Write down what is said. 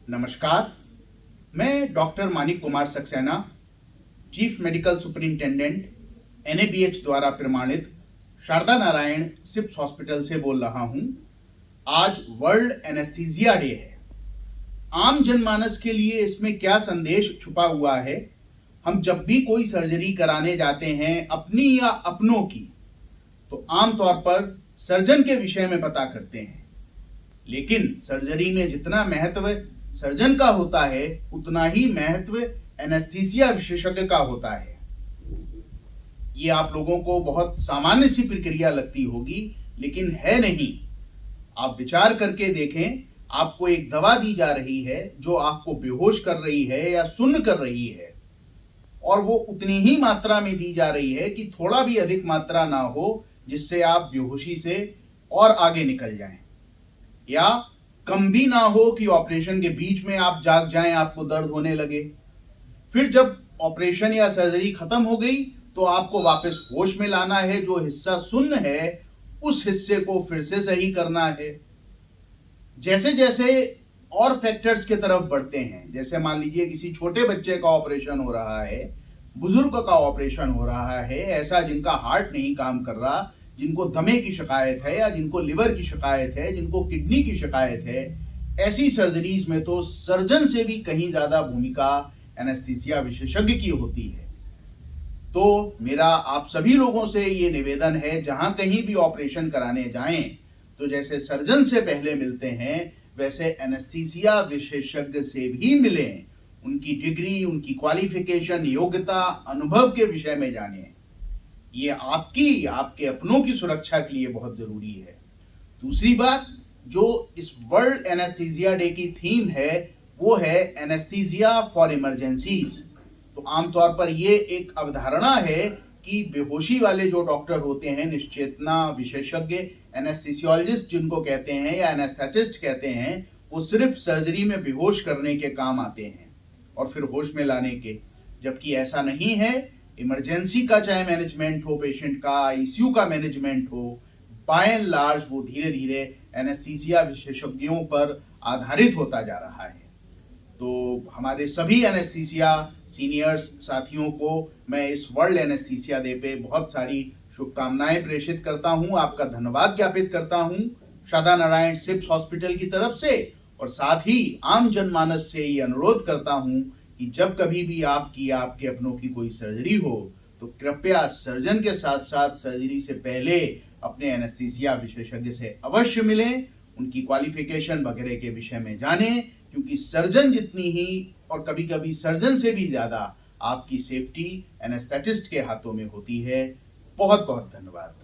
नमस्कार, मैं doctor Manik Kumar Saxena, chief medical superintendent NABH द्वारा प्रमाणित शारदा नारायण सिप्स हॉस्पिटल से बोल रहा हूं। आज वर्ल्ड एनेस्थीसिया डे है। आम जनमानस के लिए इसमें क्या संदेश छुपा हुआ है? हम जब भी कोई सर्जरी कराने जाते हैं अपनी या अपनों की, तो आमतौर पर सर्जन के विषय में पता करते हैं, लेकिन सर्जरी में जितना महत्व सर्जन का होता है उतना ही महत्व एनेस्थीसिया विशेषज्ञ का होता है। ये आप लोगों को बहुत सामान्य सी प्रक्रिया लगती होगी, लेकिन है नहीं। आप विचार करके देखें, आपको एक दवा दी जा रही है जो आपको बेहोश कर रही है या सुन्न कर रही है, और वो उतनी ही मात्रा में दी जा रही है कि थोड़ा भी अधिक मात्रा ना हो जिससे आप बेहोशी से और आगे निकल जाएं, या कम भी ना हो कि ऑपरेशन के बीच में आप जाग जाएं, आपको दर्द होने लगे। फिर जब ऑपरेशन या सर्जरी खत्म हो गई तो आपको वापस होश में लाना है। जो हिस्सा सुन्न है उस हिस्से को फिर से सही करना है। जैसे जैसे और फैक्टर्स की तरफ बढ़ते हैं, जैसे मान लीजिए किसी छोटे बच्चे का ऑपरेशन हो रहा है, बुजुर्ग का ऑपरेशन हो रहा है, ऐसा जिनका हार्ट नहीं काम कर रहा, जिनको दमे की शिकायत है या जिनको लिवर की शिकायत है, जिनको किडनी की शिकायत है, ऐसी सर्जरीज में तो सर्जन से भी कहीं ज्यादा भूमिका एनेस्थीसिया विशेषज्ञ की होती है। तो मेरा आप सभी लोगों से ये निवेदन है, जहां कहीं भी ऑपरेशन कराने जाएं तो जैसे सर्जन से पहले मिलते हैं वैसे एनेस्थीसिया विशेषज्ञ से भी मिलें। उनकी डिग्री, उनकी क्वालिफिकेशन, योग्यता, अनुभव के विषय में जानें। ये आपके अपनों की सुरक्षा के लिए बहुत जरूरी है। दूसरी बात, जो इस वर्ल्ड एनेस्थीसिया डे की थीम है वो है एनेस्थीसिया फॉर इमरजेंसीज। तो आमतौर पर ये एक अवधारणा है कि बेहोशी वाले जो डॉक्टर होते हैं, निश्चेतना विशेषज्ञ, एनेस्थीसियोलॉजिस्ट जिनको कहते हैं या एनेस्थेटिस्ट कहते हैं, वो सिर्फ सर्जरी में बेहोश करने के काम आते हैं और फिर होश में लाने के, जबकि ऐसा नहीं है। इमरजेंसी का चाहे मैनेजमेंट हो, पेशेंट का आईसीयू का मैनेजमेंट हो, बाय एंड लार्ज वो धीरे धीरे एनेस्थीसिया विशेषज्ञों पर आधारित होता जा रहा है। तो हमारे सभी एनेस्थीसिया सीनियर्स साथियों को मैं इस वर्ल्ड एनेस्थीसिया डे पे बहुत सारी शुभकामनाएं प्रेषित करता हूं, आपका धन्यवाद ज्ञापित करता हूं शारदा नारायण सिप्स हॉस्पिटल की तरफ से, और साथ ही आम जनमानस से ये अनुरोध करता हूं कि जब कभी भी आपकी या आपके अपनों की कोई सर्जरी हो तो कृपया सर्जन के साथ साथ सर्जरी से पहले अपने एनेस्थीसिया विशेषज्ञ से अवश्य मिलें, उनकी क्वालिफिकेशन वगैरह के विषय में जानें, क्योंकि सर्जन जितनी ही और कभी कभी सर्जन से भी ज्यादा आपकी सेफ्टी एनेस्थेटिस्ट के हाथों में होती है। बहुत बहुत धन्यवाद।